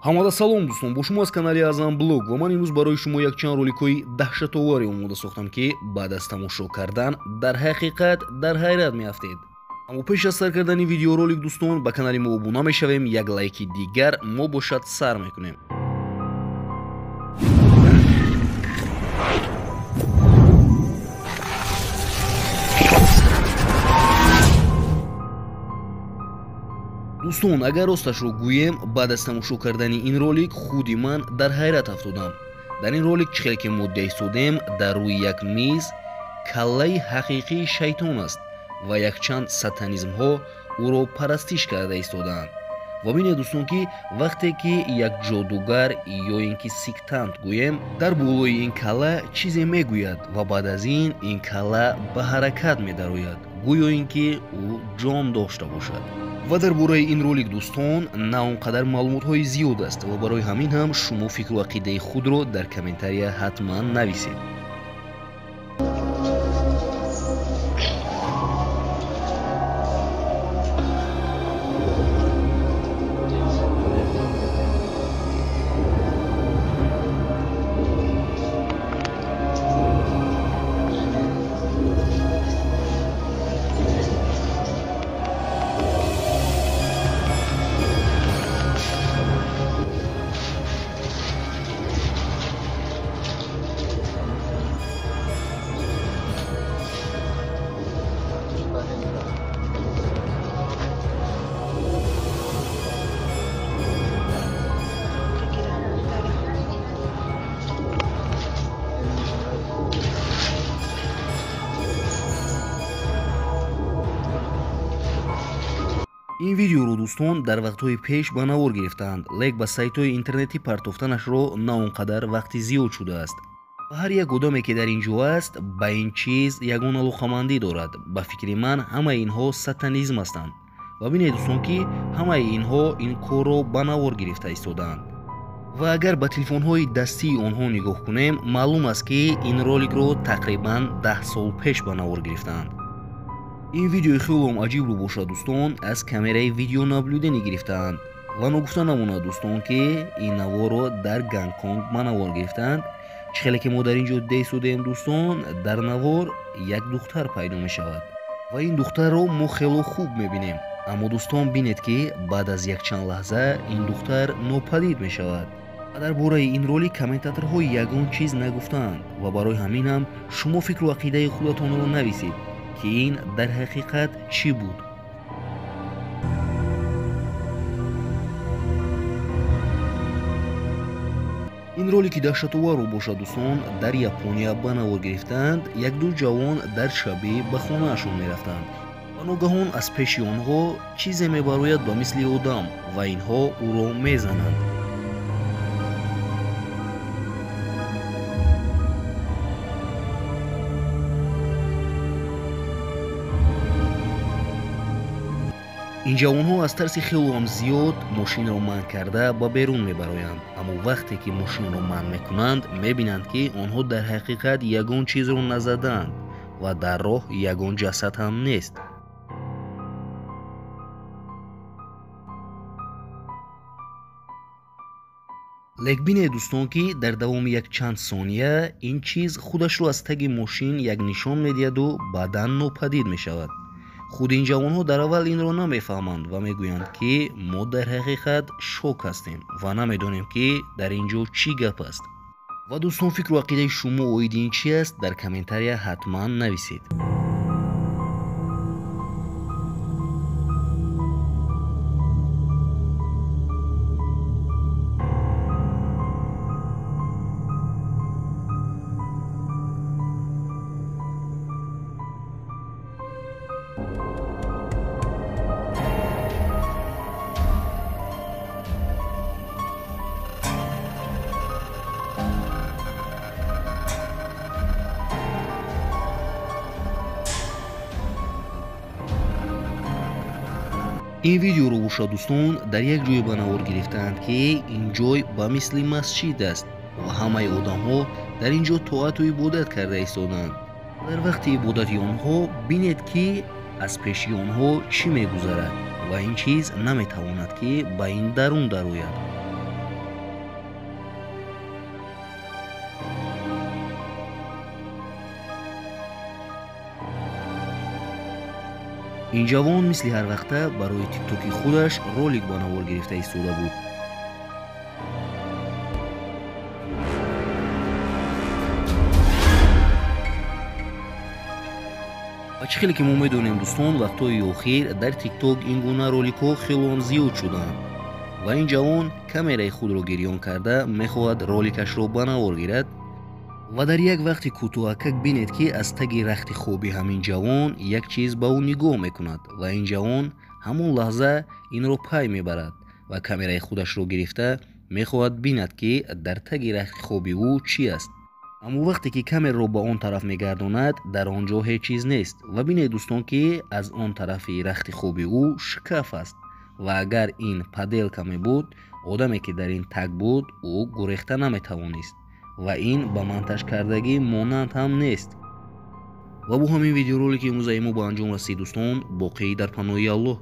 ҳамада салом дӯстон, бо шумо аз канали Азам блог ва ман имрӯз барои шумо якчанд роликҳои даҳшатоваре омода сохтам, ки баъд аз тамошо кардан дар ҳақиқат дар ҳайрат меафтед. аммо пеш аз сар кардани видеоролик дӯстон, ба канали мо обуна мешавем, як лайки дигар мо бошад сар мекунем. дӯстон, агар росташро гӯем, баъд аз тамошо кардани ин ролик худи ман дар ҳайрат афтодам. дар ин ролик чӣ хеле ки мо дида истодем, дар рӯи як миз каллаи ҳақиқии шайтон аст ва якчанд сатанизмҳо ӯро парастиш карда истодаанд. ва бинед дӯстон, ки вақте ки як ҷодугар ё ин ки сектант гӯем, дар болои ин калла чизе мегӯяд ва баъд аз ин калла ба ҳаракат медарояд, гӯё ин ки ӯ ҷон дошта бошад. ва дар бораи ин ролик дӯстон на он қадар маълумотҳои зиёд аст ва барои ҳамин ҳам шумо фикру ақидаи худро дар комментария ҳатман нависед. ин видеоро дӯстон дар вақтҳои пеш ба навор гирифтаанд, лек ба сайтҳои интернетӣ партофтанашро на он қадар вақти зиёд шудааст. ва ҳар як одаме ки дар ин ҷо аст ба ин чиз ягон алоқамандӣ дорад. ба фикри ман ҳамаи инҳо сатанизм ҳастанд. ва бинед дӯстон, ки ҳамаи инҳо ин корро ба навор гирифта истодаанд. ва агар ба телефонҳои дастии онҳо нигоҳ кунем, маълум аст, ки ин роликро тақрибан 10 сол пеш ба навор гирифтаанд. ин видеои хелом аҷибро бошад дӯстон, аз камераи видеонаблюденӣ гирифтаанд. ва ногуфта намонад дӯстон, ки ин наворро дар Гонконг ба навор гирифтаанд. чӣ хеле ки мо дар ин ҷо дида истодем дӯстон, дар навор як духтар пайдо мешавад ва ин духтарро мо хело хуб мебинем. аммо дӯстон, бинед, ки баъд аз якчанд лаҳза ин духтар нопадид мешавад. ва дар бораи ин ролик комментаторҳо ягон чиз нагуфтаанд ва барои ҳамин ҳам шумо фикру ақидаи худатонро нависед, ки ин дар ҳақиқат чӣ буд. ин ролики даҳшатоварро бошад дӯстон, дар Япония ба навор гирифтаанд. як-ду ҷавон дар шабӣ ба хонаашон мерафтанд ва ногаҳон аз пеши онҳо чизе мебарояд ба мисли одам ва инҳо ӯро мезананд. ин ҷавонҳо аз тарси хелоам зиёд мошинро манъ карда ба берун мебароянд. аммо вақте ки мошинро манъ мекунанд, мебинанд, ки онҳо дар ҳақиқат ягон чизро назадаанд ва дар роҳ ягон ҷасад ҳам нест. лек бинед дӯстон, ки дар давоми якчанд сония ин чиз худашро аз таги мошин як нишон медиҳаду баъдан нопадид мешавад. худи ин ҷавонҳо дар аввал инро намефаҳманд ва мегӯянд, ки мо дар ҳақиқат шок ҳастем ва намедонем, ки дар ин ҷо чӣ гап аст. ва дӯстон, фикру ақидаи шумо оиди ин чӣ аст? дар комментария ҳатман нависед. ин видеоро бошад дӯстон, дар як ҷое ба навор гирифтаанд, ки ин ҷой ба мисли масҷид аст ва ҳамаи одамҳо дар ин ҷо тоату ибодат карда истодаанд. дар вақти ибодати онҳо бинед, ки аз пеши онҳо чӣ мегузарад ва ин чиз наметавонад, ки ба ин дарун дарояд. ин ҷавон мисли ҳарвақта барои тиктоки худаш ролик ба навор гирифта истода буд. ва чӣ хеле ки мо медонем дӯстон, вақтҳои охир дар тикток ин гуна роликҳо хелон зиёд шудаанд ва ин ҷавон камераи худро гирён карда мехоҳад роликашро ба навор гирад ва дар як вақти кӯтоҳакак бинед ки аз таги рахти хоби ҳамин ҷавон як чиз ба ӯ нигоҳ мекунад ва ин ҷавон ҳамон лаҳза инро пай мебарад ва камераи худашро гирифта мехоҳад бинад ки дар таги рахти хоби ӯ чӣ аст. аммо вақте ки камераро ба он тараф мегардонад, дар он ҷо ҳеҷ чиз нест ва бинед дӯстон ки аз он тарафи рахти хоби ӯ шкаф аст ва агар ин паделка мебуд, одаме ки дар ин таг буд, ӯ гурехта наметавонист ва ин ба монтажкардагӣ монанд ҳам нест. ва бо ҳамин видеоролики имрӯзаи мо ба анҷом расид дӯстон. боқӣ дар паноҳи Аллоҳ.